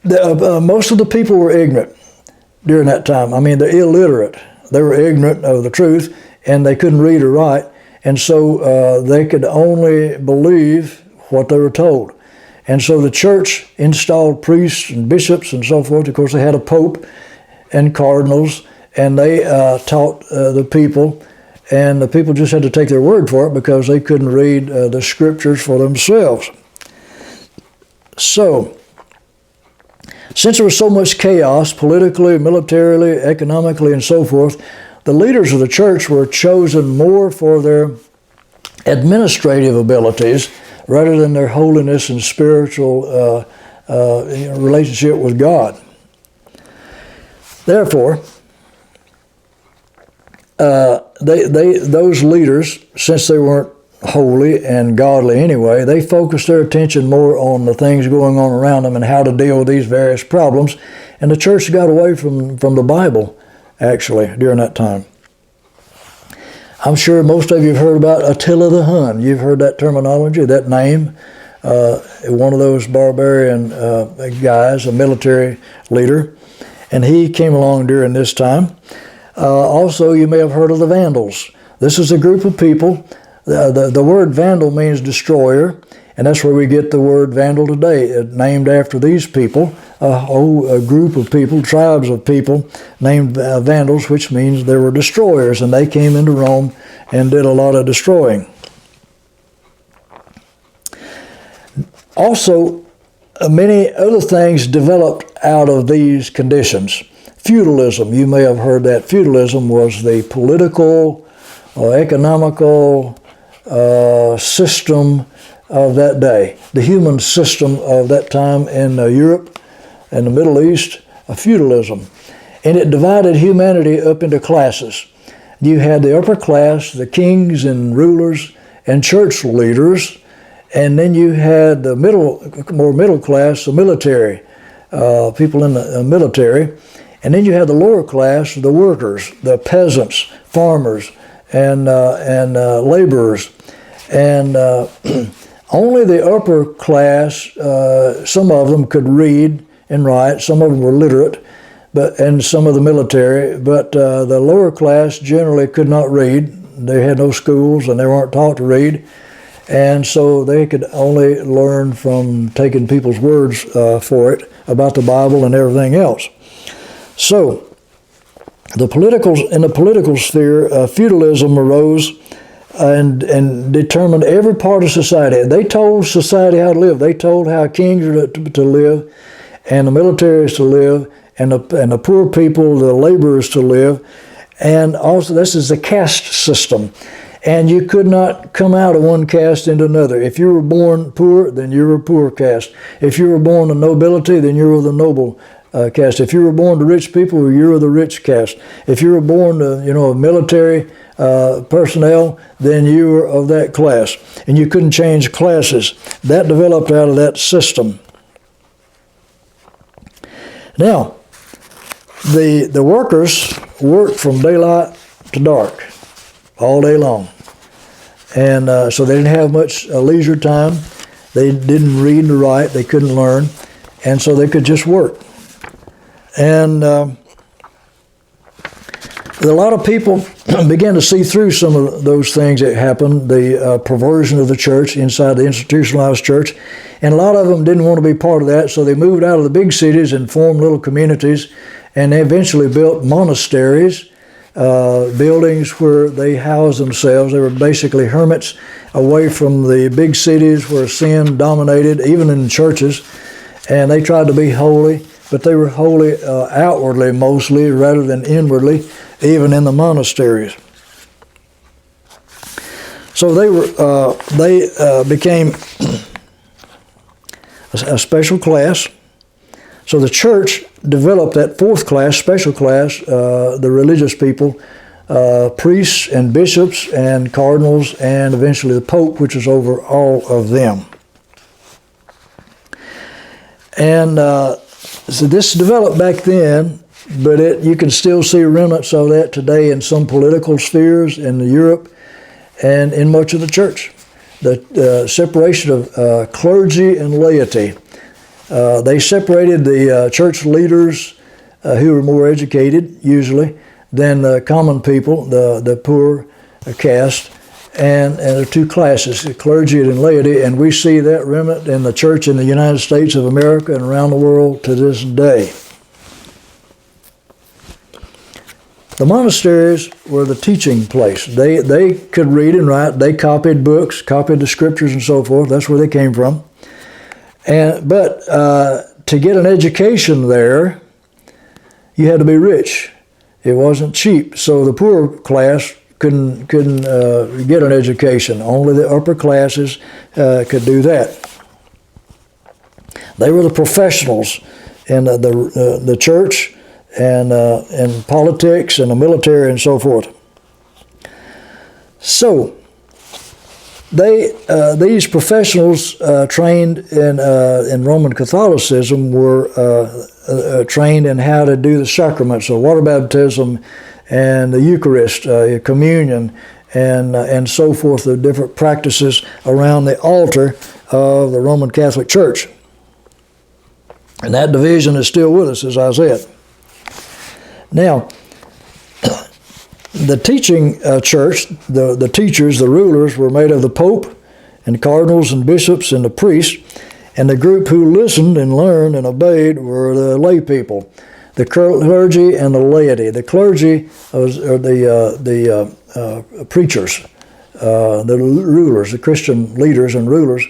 Most of the people were ignorant during that time. I mean, they're illiterate. They were ignorant of the truth, and they couldn't read or write, and so they could only believe what they were told. And so the church installed priests and bishops and so forth. Of course, they had a pope and cardinals, and they taught the people, and the people just had to take their word for it because they couldn't read the scriptures for themselves. So, since there was so much chaos, politically, militarily, economically, and so forth, the leaders of the church were chosen more for their administrative abilities rather than their holiness and spiritual relationship with God. Therefore, those leaders, since they weren't holy and godly anyway, they focused their attention more on the things going on around them and how to deal with these various problems. And the church got away from the Bible, actually, during that time. I'm sure most of you have heard about Attila the Hun. You've heard that terminology, that name. One of those barbarian guys, a military leader. And he came along during this time. Also, you may have heard of the Vandals. This is a group of people. The word vandal means destroyer, and that's where we get the word vandal today, named after these people, a group of people, tribes of people named Vandals, which means they were destroyers, and they came into Rome and did a lot of destroying. Also, many other things developed out of these conditions. Feudalism, you may have heard that. Feudalism was the political, economical system of that day, the human system of that time in Europe and the Middle East, feudalism. And it divided humanity up into classes. You had the upper class, the kings and rulers and church leaders, and then you had the more middle class, the military, people in the military, and then you had the lower class, the workers, the peasants, farmers, and laborers. And only the upper class, some of them could read and write, some of them were literate, and some of the military, but the lower class generally could not read. They had no schools and they weren't taught to read, and so they could only learn from taking people's words for it about the Bible and everything else. So, in the political sphere, feudalism arose and determined every part of society. They told society how to live. They told how kings are to live, and the military is to live, and the poor people, the laborers, to live. And also, this is the caste system. And you could not come out of one caste into another. If you were born poor, then you were a poor caste. If you were born to nobility, then you were the noble caste. If you were born to rich people, you were the rich caste. If you were born to, military personnel, then you were of that class. And you couldn't change classes. That developed out of that system. Now, the workers worked from daylight to dark, all day long. And so they didn't have much leisure time. They didn't read or write. They couldn't learn. And so they could just work. And a lot of people began to see through some of those things that happened, the perversion of the church inside the institutionalized church. And a lot of them didn't want to be part of that, so they moved out of the big cities and formed little communities. And they eventually built monasteries, buildings where they housed themselves. They were basically hermits away from the big cities where sin dominated, even in churches. And they tried to be holy, but they were holy outwardly mostly rather than inwardly, even in the monasteries. So they became a special class. So the church developed that fourth class, special class, the religious people, priests and bishops and cardinals, and eventually the Pope, which is over all of them. And so this developed back then, but you can still see remnants of that today in some political spheres in Europe and in much of the church. The separation of clergy and laity. They separated the church leaders who were more educated, usually, than the common people, the poor caste, and the two classes, the clergy and laity, and we see that remnant in the church in the United States of America and around the world to this day. The monasteries were the teaching place. They could read and write. They copied books, copied the scriptures and so forth. That's where they came from. But to get an education there, you had to be rich. It wasn't cheap. So the poor class couldn't get an education. Only the upper classes could do that. They were the professionals in the church and politics and the military and so forth. So these professionals trained in Roman Catholicism were trained in how to do the sacraments, so water baptism and the Eucharist, communion, and so forth, the different practices around the altar of the Roman Catholic Church. And that division is still with us, as I said. Now, the teaching church, the teachers, the rulers, were made of the Pope and cardinals and bishops and the priests, and the group who listened and learned and obeyed were the lay people, the clergy and the laity. The clergy are the preachers, the rulers, the Christian leaders and rulers,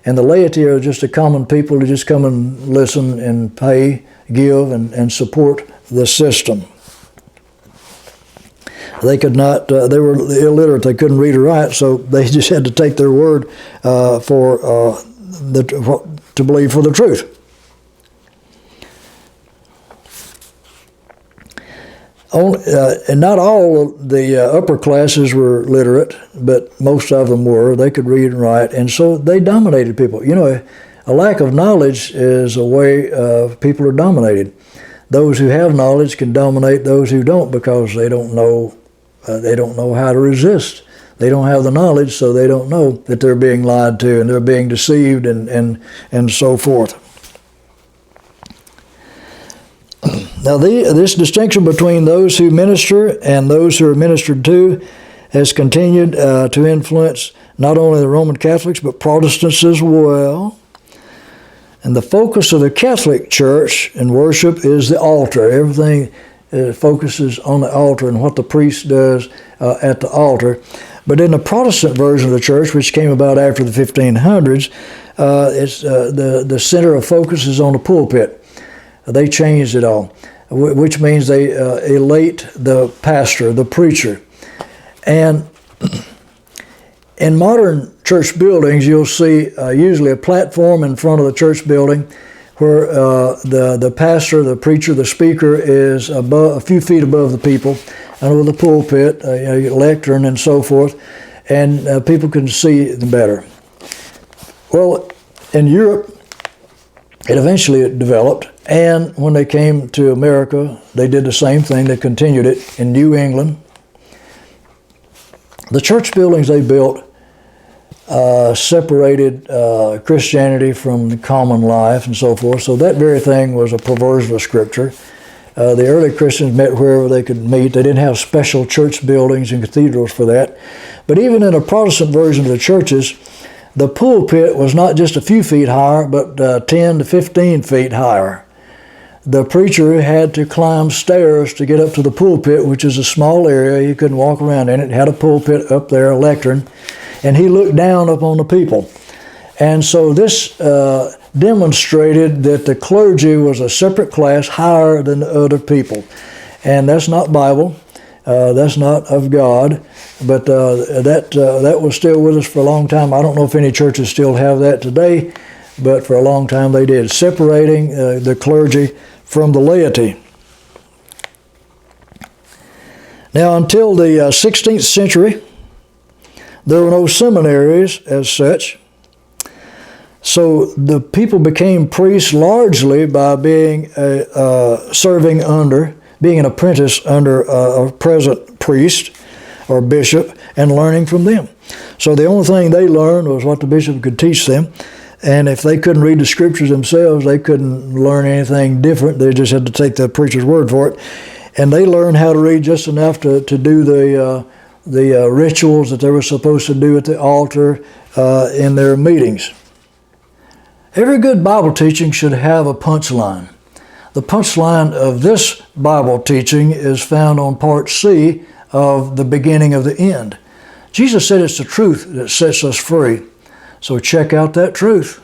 and the laity are just the common people who just come and listen and pay, give, and support the system. They could not, they were illiterate, they couldn't read or write, so they just had to take their word to believe for the truth. And not all of the upper classes were literate, but most of them were. They could read and write, and so they dominated people. You know, a lack of knowledge is a way people are dominated. Those who have knowledge can dominate those who don't because they don't know how to resist. They don't have the knowledge, so they don't know that they're being lied to and they're being deceived and so forth. Now, this distinction between those who minister and those who are ministered to has continued to influence not only the Roman Catholics but Protestants as well. And the focus of the Catholic Church and worship is the altar. Everything focuses on the altar and what the priest does at the altar. But in the Protestant version of the church, which came about after the 1500s, it's the center of focus is on the pulpit. They changed it all, which means they elate the pastor, the preacher. And in modern church buildings, you'll see usually a platform in front of the church building where the pastor, the preacher, the speaker is a few feet above the people, and with a pulpit, lectern, and so forth, and people can see them better. Well, in Europe, it eventually developed, and when they came to America, they did the same thing. They continued it in New England. The church buildings they built separated Christianity from the common life and so forth. So that very thing was a perversion of Scripture. The early Christians met wherever they could meet. They didn't have special church buildings and cathedrals for that. But even in a Protestant version of the churches, the pulpit was not just a few feet higher, but 10 to 15 feet higher. The preacher had to climb stairs to get up to the pulpit, which is a small area. He couldn't walk around in it. It had a pulpit up there, a lectern, and he looked down upon the people. And so this demonstrated that the clergy was a separate class higher than the other people. And that's not Bible. That's not of God. But that was still with us for a long time. I don't know if any churches still have that today, but for a long time they did, separating the clergy from the laity. Now, until the 16th century, there were no seminaries as such. So the people became priests largely by being serving under, being an apprentice under a present priest or bishop and learning from them. So the only thing they learned was what the bishop could teach them. And if they couldn't read the scriptures themselves, they couldn't learn anything different. They just had to take the preacher's word for it. And they learned how to read just enough to do the rituals that they were supposed to do at the altar in their meetings. Every good Bible teaching should have a punchline. The punchline of this Bible teaching is found on part C of the beginning of the end. Jesus said it's the truth that sets us free. So check out that truth.